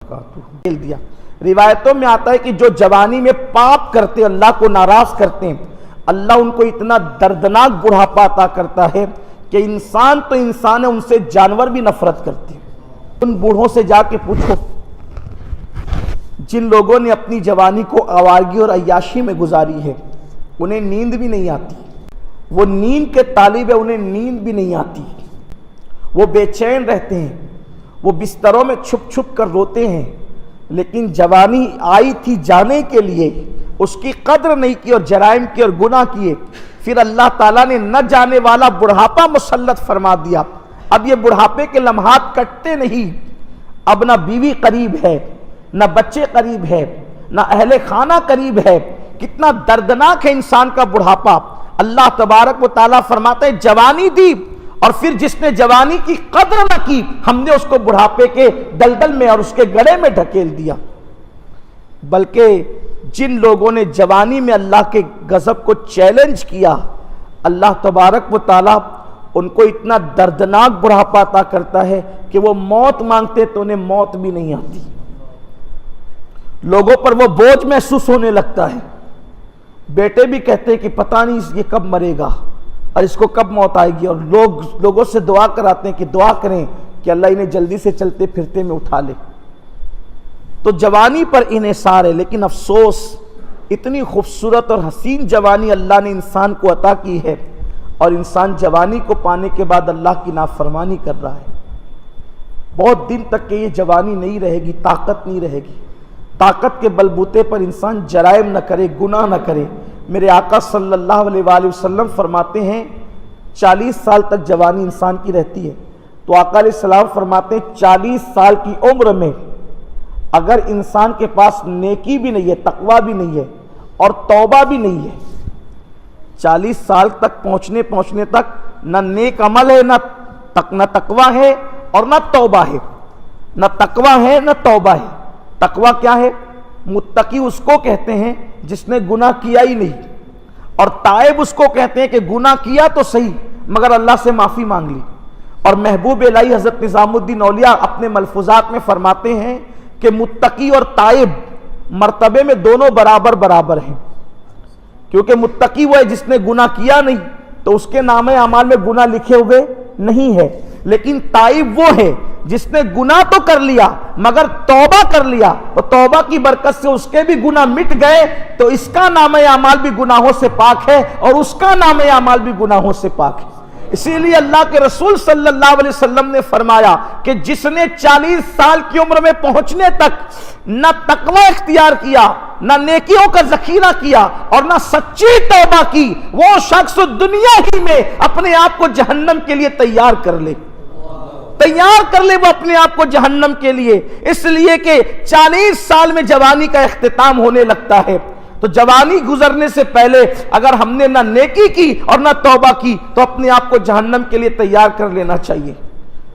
کھیل دیا۔ روایتوں میں آتا ہے کہ جو جوانی میں پاپ کرتے اللہ کو ناراض کرتے ہیں، اللہ ان کو اتنا دردناک بڑھاپا عطا کرتا ہے کہ انسان تو انسان ہے، ان سے جانور بھی نفرت کرتے ہیں۔ ان بوڑھوں سے جا کے پوچھو جن لوگوں نے اپنی جوانی کو آوارگی اور عیاشی میں گزاری ہے، انہیں نیند بھی نہیں آتی، وہ نیند کے طالب ہے، انہیں نیند بھی نہیں آتی، وہ بے چین رہتے ہیں، وہ بستروں میں چھپ چھپ کر روتے ہیں، لیکن جوانی آئی تھی جانے کے لیے، اس کی قدر نہیں کی اور جرائم کی اور گناہ کیے، پھر اللہ تعالیٰ نے نہ جانے والا بڑھاپا مسلط فرما دیا۔ اب یہ بڑھاپے کے لمحات کٹتے نہیں، اب نہ بیوی قریب ہے، نہ بچے قریب ہے، نہ اہل خانہ قریب ہے۔ کتنا دردناک ہے انسان کا بڑھاپا۔ اللہ تبارک و تعالیٰ فرماتا ہے جوانی دی، اور پھر جس نے جوانی کی قدر نہ کی، ہم نے اس کو بڑھاپے کے دلدل میں اور اس کے گڑھے میں ڈھکیل دیا۔ بلکہ جن لوگوں نے جوانی میں اللہ کے غضب کو چیلنج کیا، اللہ تبارک و تعالیٰ ان کو اتنا دردناک بڑھاپا عطا کرتا ہے کہ وہ موت مانگتے تو انہیں موت بھی نہیں آتی، لوگوں پر وہ بوجھ محسوس ہونے لگتا ہے۔ بیٹے بھی کہتے ہیں کہ پتہ نہیں یہ کب مرے گا اور اس کو کب موت آئے گی، اور لوگوں سے دعا کراتے ہیں کہ دعا کریں کہ اللہ انہیں جلدی سے چلتے پھرتے میں اٹھا لے۔ تو جوانی پر انحصار ہے، لیکن افسوس اتنی خوبصورت اور حسین جوانی اللہ نے انسان کو عطا کی ہے، اور انسان جوانی کو پانے کے بعد اللہ کی نافرمانی کر رہا ہے۔ بہت دن تک کہ یہ جوانی نہیں رہے گی، طاقت نہیں رہے گی، طاقت کے بلبوتے پر انسان جرائم نہ کرے، گناہ نہ کرے۔ میرے آقا صلی اللہ علیہ وآلہ وسلم فرماتے ہیں 40 سال تک جوانی انسان کی رہتی ہے، تو آقا علیہ السلام فرماتے ہیں 40 سال کی عمر میں اگر انسان کے پاس نیکی بھی نہیں ہے، تقوی بھی نہیں ہے اور توبہ بھی نہیں ہے، 40 سال تک پہنچنے تک نہ نیک عمل ہے، نہ تقوی ہے اور نہ توبہ ہے، نہ تقوی ہے نہ توبہ ہے۔ تقوی کیا ہے؟ متقی اس کو کہتے ہیں جس نے گناہ کیا ہی نہیں، اور تائب اس کو کہتے ہیں کہ گناہ کیا تو صحیح مگر اللہ سے معافی مانگ لی۔ اور محبوب الہی حضرت نظام الدین اولیاء اپنے ملفوظات میں فرماتے ہیں کہ متقی اور تائب مرتبے میں دونوں برابر ہیں، کیونکہ متقی وہ ہے جس نے گناہ کیا نہیں تو اس کے نامہ اعمال میں گناہ لکھے ہوئے نہیں ہے، لیکن تائب وہ ہے جس نے گناہ تو کر لیا مگر توبہ کر لیا، اور توبہ کی برکت سے اس کے بھی گناہ مٹ گئے، تو اس کا نامہ اعمال بھی گناہوں سے پاک ہے اور اس کا نامہ اعمال بھی گناہوں سے پاک ہے۔ اسی لیے اللہ کے رسول صلی اللہ علیہ وسلم نے فرمایا کہ جس نے 40 سال کی عمر میں پہنچنے تک نہ تقوی اختیار کیا، نہ نیکیوں کا ذخیرہ کیا اور نہ سچی توبہ کی، وہ شخص دنیا ہی میں اپنے آپ کو جہنم کے لیے تیار کر لے وہ اپنے آپ کو جہنم کے لیے، اس لیے کہ 40 سال میں جوانی کا اختتام ہونے لگتا ہے۔ تو جوانی گزرنے سے پہلے اگر ہم نے نہ نیکی کی اور نہ توبہ کی تو اپنے آپ کو جہنم کے لیے تیار کر لینا چاہیے،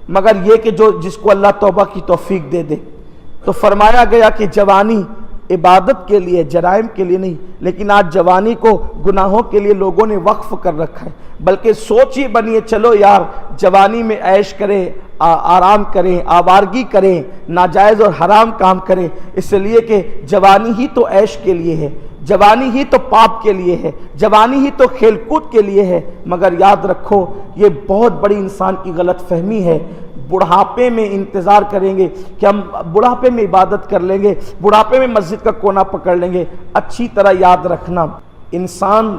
مگر یہ کہ جس کو اللہ توبہ کی توفیق دے دے۔ تو فرمایا گیا کہ جوانی عبادت کے لیے، جرائم کے لیے نہیں، لیکن آج جوانی کو گناہوں کے لیے لوگوں نے وقف کر رکھا ہے۔ بلکہ سوچ ہی بنی ہے چلو یار جوانی میں عیش کریں، آرام کریں، آوارگی کریں، ناجائز اور حرام کام کریں، اس لیے کہ جوانی ہی تو عیش کے لیے ہے، جوانی ہی تو پاپ کے لیے ہے، جوانی ہی تو کھیل کود کے لیے ہے۔ مگر یاد رکھو یہ بہت بڑی انسان کی غلط فہمی ہے۔ بڑھاپے میں انتظار کریں گے کہ ہم بڑھاپے میں عبادت کر لیں گے، بڑھاپے میں مسجد کا کونا پکڑ لیں گے۔ اچھی طرح یاد رکھنا، انسان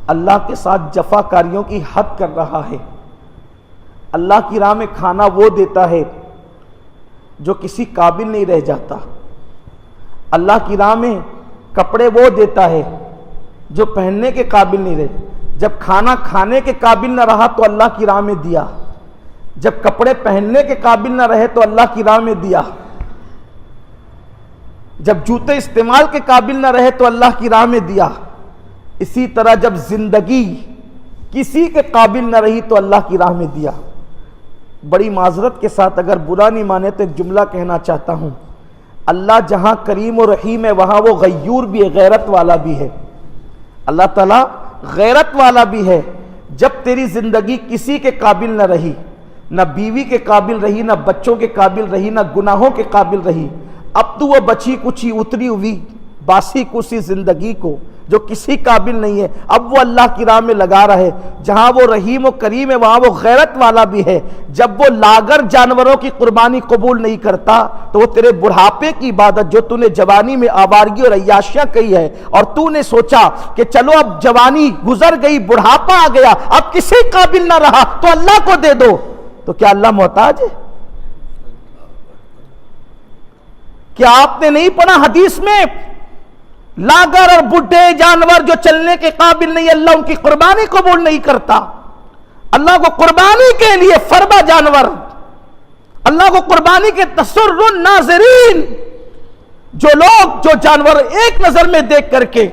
اللہ کے ساتھ جفا کاریوں کی حد کر رہا ہے۔ اللہ کی راہ میں کھانا وہ دیتا ہے جو کسی قابل نہیں رہ جاتا، اللہ کی راہ میں کپڑے وہ دیتا ہے جو پہننے کے قابل نہیں رہے۔ جب کھانا کھانے کے قابل نہ رہا تو اللہ کی راہ میں دیا، جب کپڑے پہننے کے قابل نہ رہے تو اللہ کی راہ میں دیا، جب جوتے استعمال کے قابل نہ رہے تو اللہ کی راہ میں دیا۔ اسی طرح جب زندگی کسی کے قابل نہ رہی تو اللہ کی راہ میں دیا۔ بڑی معذرت کے ساتھ اگر برا نہیں مانے تو ایک جملہ کہنا چاہتا ہوں، اللہ جہاں کریم و رحیم ہے وہاں وہ غیور بھی ہے، غیرت والا بھی ہے۔ اللہ تعالیٰ غیرت والا بھی ہے۔ جب تیری زندگی کسی کے قابل نہ رہی نہ بیوی کے قابل رہی، نہ بچوں کے قابل رہی، نہ گناہوں کے قابل رہی. اب تو وہ بچی کچی اتری ہوئی باسی کسی زندگی کو جو کسی قابل نہیں ہے، اب وہ اللہ کی راہ میں لگا رہے. جہاں وہ رحیم و کریم ہے وہاں وہ غیرت والا بھی ہے. جب وہ لاگر جانوروں کی قربانی قبول نہیں کرتا تو وہ تیرے بڑھاپے کی عبادت جو تو نے جوانی میں آوارگی اور عیاشیاں کی ہے اور تو نے سوچا کہ چلو اب جوانی گزر گئی، بڑھاپا آ گیا، اب کسی قابل نہ رہا تو اللہ کو دے دو، تو کیا اللہ محتاج ہے؟ کیا آپ نے نہیں پڑھا حدیث میں لاگر اور بڈھے جانور جو چلنے کے قابل نہیں، اللہ ان کی قربانی قبول نہیں کرتا. اللہ کو قربانی کے لیے فربا جانور، اللہ کو قربانی کے تسر الناظرین، جو لوگ جو جانور ایک نظر میں دیکھ کر کے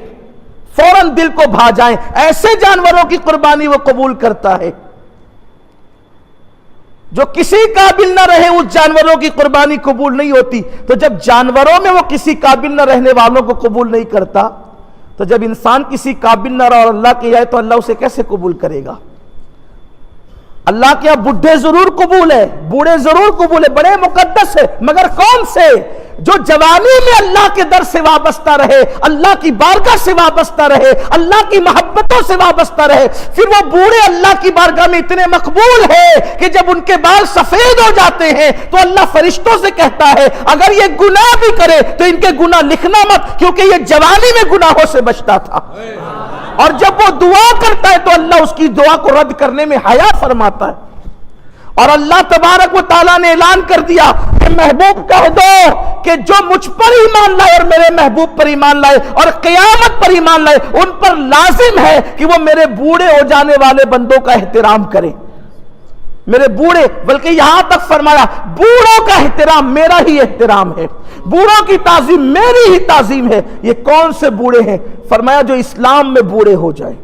فوراً دل کو بھا جائیں، ایسے جانوروں کی قربانی وہ قبول کرتا ہے. جو کسی قابل نہ رہے اس جانوروں کی قربانی قبول نہیں ہوتی. تو جب جانوروں میں وہ کسی قابل نہ رہنے والوں کو قبول نہیں کرتا تو جب انسان کسی قابل نہ رہا اور اللہ کے آئے تو اللہ اسے کیسے قبول کرے گا؟ اللہ کے یہاں بڈھے ضرور قبول ہے، بوڑھے ضرور قبول ہے، بڑے مقدس ہے، مگر کون سے؟ جو جوانی میں اللہ کے در سے وابستہ رہے، اللہ کی بارگاہ سے وابستہ رہے، اللہ کی محبتوں سے وابستہ رہے. پھر وہ بوڑھے اللہ کی بارگاہ میں اتنے مقبول ہے کہ جب ان کے بال سفید ہو جاتے ہیں تو اللہ فرشتوں سے کہتا ہے اگر یہ گناہ بھی کرے تو ان کے گناہ لکھنا مت، کیونکہ یہ جوانی میں گناہوں سے بچتا تھا. اور جب وہ دعا کرتا ہے تو اللہ اس کی دعا کو رد کرنے میں حیا فرماتا ہے. اور اللہ تبارک و تعالیٰ نے اعلان کر دیا کہ محبوب کہہ دو کہ جو مجھ پر ایمان لائے اور میرے محبوب پر ایمان لائے اور قیامت پر ایمان لائے ان پر لازم ہے کہ وہ میرے بوڑھے ہو جانے والے بندوں کا احترام کریں. میرے بوڑھے، بلکہ یہاں تک فرمایا بوڑھوں کا احترام میرا ہی احترام ہے، بوڑھوں کی تعظیم میری ہی تعظیم ہے. یہ کون سے بوڑھے ہیں؟ فرمایا جو اسلام میں بوڑھے ہو جائیں،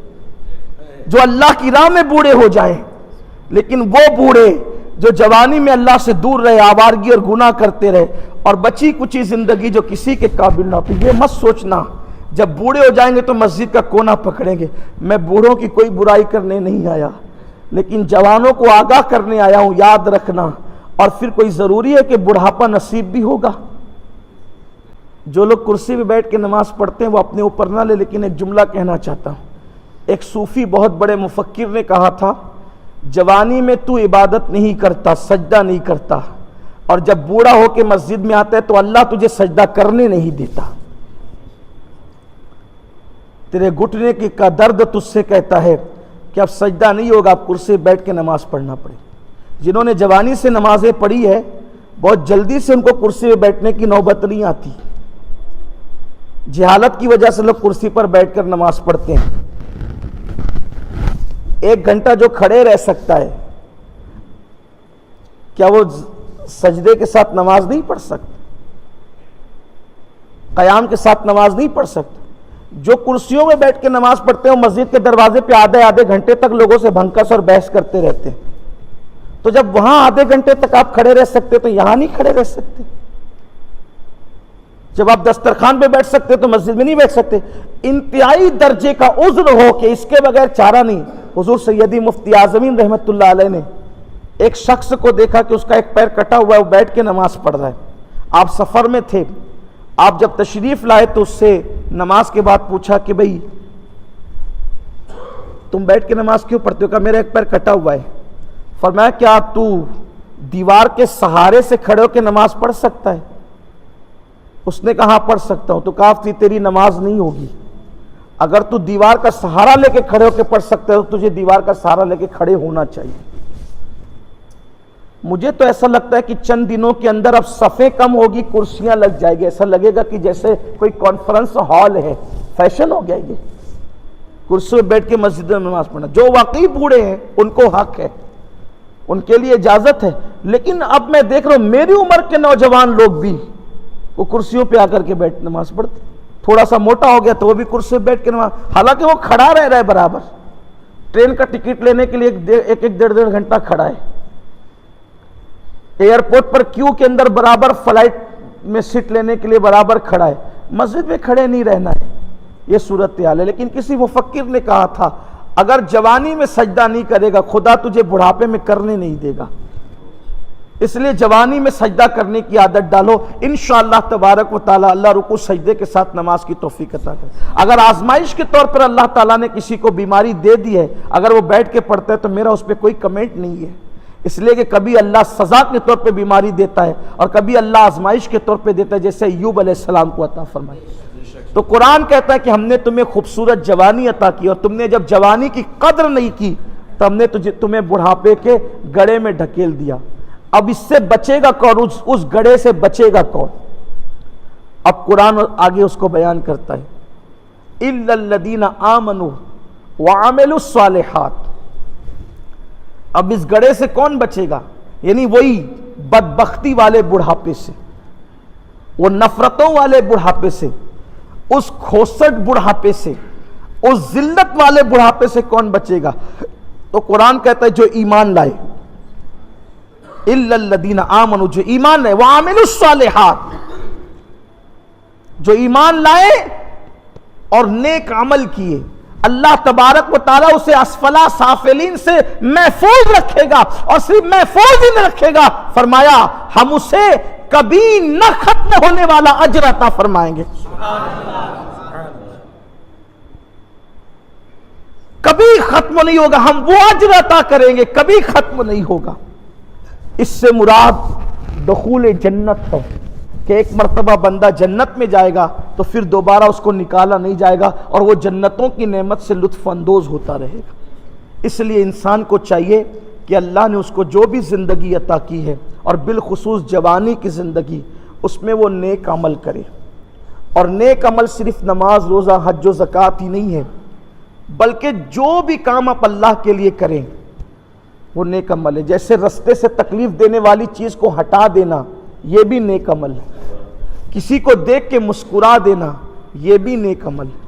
جو اللہ کی راہ میں بوڑھے ہو جائیں. لیکن وہ بوڑھے جو جوانی میں اللہ سے دور رہے، آوارگی اور گناہ کرتے رہے اور بچی کچی زندگی جو کسی کے قابل نہ ہوتی. یہ مت سوچنا جب بوڑھے ہو جائیں گے تو مسجد کا کونا پکڑیں گے. میں بوڑھوں کی کوئی برائی کرنے نہیں آیا، لیکن جوانوں کو آگاہ کرنے آیا ہوں. یاد رکھنا، اور پھر کوئی ضروری ہے کہ بڑھاپا نصیب بھی ہوگا. جو لوگ کرسی پہ بیٹھ کے نماز پڑھتے ہیں وہ اپنے اوپر نہ لے، لیکن ایک جملہ کہنا چاہتا ہوں. ایک صوفی بہت بڑے مفکر نے کہا تھا جوانی میں تو عبادت نہیں کرتا، سجدہ نہیں کرتا، اور جب بوڑھا ہو کے مسجد میں آتا ہے تو اللہ تجھے سجدہ کرنے نہیں دیتا. تیرے گھٹنے کا درد تجھ سے کہتا ہے کہ اب سجدہ نہیں ہوگا، اب کرسی بیٹھ کے نماز پڑھنا پڑے. جنہوں نے جوانی سے نمازیں پڑھی ہے بہت جلدی سے ان کو کرسی پہ بیٹھنے کی نوبت نہیں آتی. جہالت کی وجہ سے لوگ کرسی پر بیٹھ کر نماز پڑھتے ہیں. 1 گھنٹہ جو کھڑے رہ سکتا ہے کیا وہ سجدے کے ساتھ نماز نہیں پڑھ سکتا؟ قیام کے ساتھ نماز نہیں پڑھ سکتا؟ جو کرسیوں میں بیٹھ کے نماز پڑھتے ہیں وہ مسجد کے دروازے پہ آدھے گھنٹے تک لوگوں سے بھنکس اور بحث کرتے رہتے ہیں. تو جب وہاں آدھے گھنٹے تک آپ کھڑے رہ سکتے تو یہاں نہیں کھڑے رہ سکتے؟ جب آپ دسترخوان پہ بیٹھ سکتے تو مسجد میں نہیں بیٹھ سکتے؟ انتہائی درجے کا عذر ہو کہ اس کے بغیر چارہ نہیں. حضور سیدی مفتی اعظمین رحمت اللہ علیہ نے ایک شخص کو دیکھا کہ اس کا ایک پیر کٹا ہوا ہے، وہ بیٹھ کے نماز پڑھ رہا ہے. آپ سفر میں تھے، آپ جب تشریف لائے تو اس سے نماز کے بعد پوچھا کہ بھئی تم بیٹھ کے نماز کیوں پڑھتے ہو؟ کہا میرا ایک پیر کٹا ہوا ہے. فرمایا کیا تو دیوار کے سہارے سے کھڑے ہو کے نماز پڑھ سکتا ہے؟ اس نے کہا پڑھ سکتا ہوں. تو کہا تیری نماز نہیں ہوگی. اگر تو دیوار کا سہارا لے کے کھڑے ہو کے پڑھ سکتے ہو تو تجھے دیوار کا سہارا لے کے کھڑے ہونا چاہیے. مجھے تو ایسا لگتا ہے کہ چند دنوں کے اندر اب صفیں کم ہوگی، کرسیاں لگ جائے گی. ایسا لگے گا کہ جیسے کوئی کانفرنس ہال ہے، فیشن ہو گیا یہ کرسی پہ بیٹھ کے مسجد میں نماز پڑھنا. جو واقعی بوڑھے ہیں ان کو حق ہے، ان کے لیے اجازت ہے. لیکن اب میں دیکھ رہا ہوں میری عمر کے نوجوان لوگ بھی وہ کرسیوں پہ آ کر کے بیٹھ نماز پڑھتے. تھوڑا سا موٹا ہو گیا تو وہ بھی کرسی پہ بیٹھ کے نماز، حالانکہ وہ کھڑا رہ رہا ہے برابر. ٹرین کا ٹکٹ لینے کے لیے ایک 1.5 گھنٹہ کھڑا ہے. ایئرپورٹ پر کیو کے اندر برابر فلائٹ میں سیٹ لینے کے لیے برابر کھڑا ہے. مسجد میں کھڑے نہیں رہنا ہے. یہ صورتحال ہے. لیکن کسی مفکر نے کہا تھا اگر جوانی میں سجدہ نہیں کرے گا خدا تجھے بڑھاپے میں کرنے نہیں دے گا. اس لیے جوانی میں سجدہ کرنے کی عادت ڈالو، انشاءاللہ تبارک و تعالی اللہ رکوع سجدے کے ساتھ نماز کی توفیق عطا کرے۔ اگر آزمائش کے طور پر اللہ تعالیٰ نے کسی کو بیماری دے دی ہے، اگر وہ بیٹھ کے پڑھتا ہے تو میرا اس پہ کوئی کمنٹ نہیں ہے، اس لیے کہ کبھی اللہ سزا کے طور پہ بیماری دیتا ہے اور کبھی اللہ آزمائش کے طور پہ دیتا ہے، جیسے ایوب علیہ السلام کو عطا فرمائی۔ تو قرآن کہتا ہے کہ ہم نے تمہیں خوبصورت جوانی عطا کی، اور تم نے جب جوانی کی قدر نہیں کی تو ہم نے تمہیں بڑھاپے کے گڑھے میں ڈھکیل دیا۔ اب اس سے بچے گا کون؟ اس گڑھے سے بچے گا کون؟ اب قرآن آگے اس کو بیان کرتا ہے، اِلَّا الَّذِينَ آمَنُوا وَعَمِلُوا الصَّالِحَاتِ۔ اب اس گڑھے سے کون بچے گا؟ یعنی وہی بدبختی والے بڑھاپے سے، وہ نفرتوں والے بڑھاپے سے، اس کھوسٹ بڑھاپے سے، اس ذلت والے بڑھاپے سے کون بچے گا؟ تو قرآن کہتا ہے جو ایمان لائے، اِلَّا الَّذِينَ آمَنُوا، جو ایمان لائے، وَعَمِلُوا الصَّالِحَاتِ، جو ایمان لائے اور نیک عمل کیے، اللہ تبارک و تعالیٰ اسے اسفلا سافلین سے محفوظ رکھے گا، اور صرف محفوظ ہی نہ رکھے گا، فرمایا ہم اسے کبھی نہ ختم ہونے والا اجر عطا فرمائیں گے۔ کبھی ختم نہیں ہوگا، ہم وہ اجر عطا کریں گے، کبھی ختم نہیں ہوگا۔ اس سے مراد دخول جنت ہے کہ ایک مرتبہ بندہ جنت میں جائے گا تو پھر دوبارہ اس کو نکالا نہیں جائے گا، اور وہ جنتوں کی نعمت سے لطف اندوز ہوتا رہے گا۔ اس لیے انسان کو چاہیے کہ اللہ نے اس کو جو بھی زندگی عطا کی ہے، اور بالخصوص جوانی کی زندگی، اس میں وہ نیک عمل کرے۔ اور نیک عمل صرف نماز، روزہ، حج و زکوٰۃ ہی نہیں ہے، بلکہ جو بھی کام آپ اللہ کے لیے کریں وہ نیک عمل ہے۔ جیسے رستے سے تکلیف دینے والی چیز کو ہٹا دینا، یہ بھی نیک عمل ہے۔ کسی کو دیکھ کے مسکرا دینا، یہ بھی نیک عمل ہے۔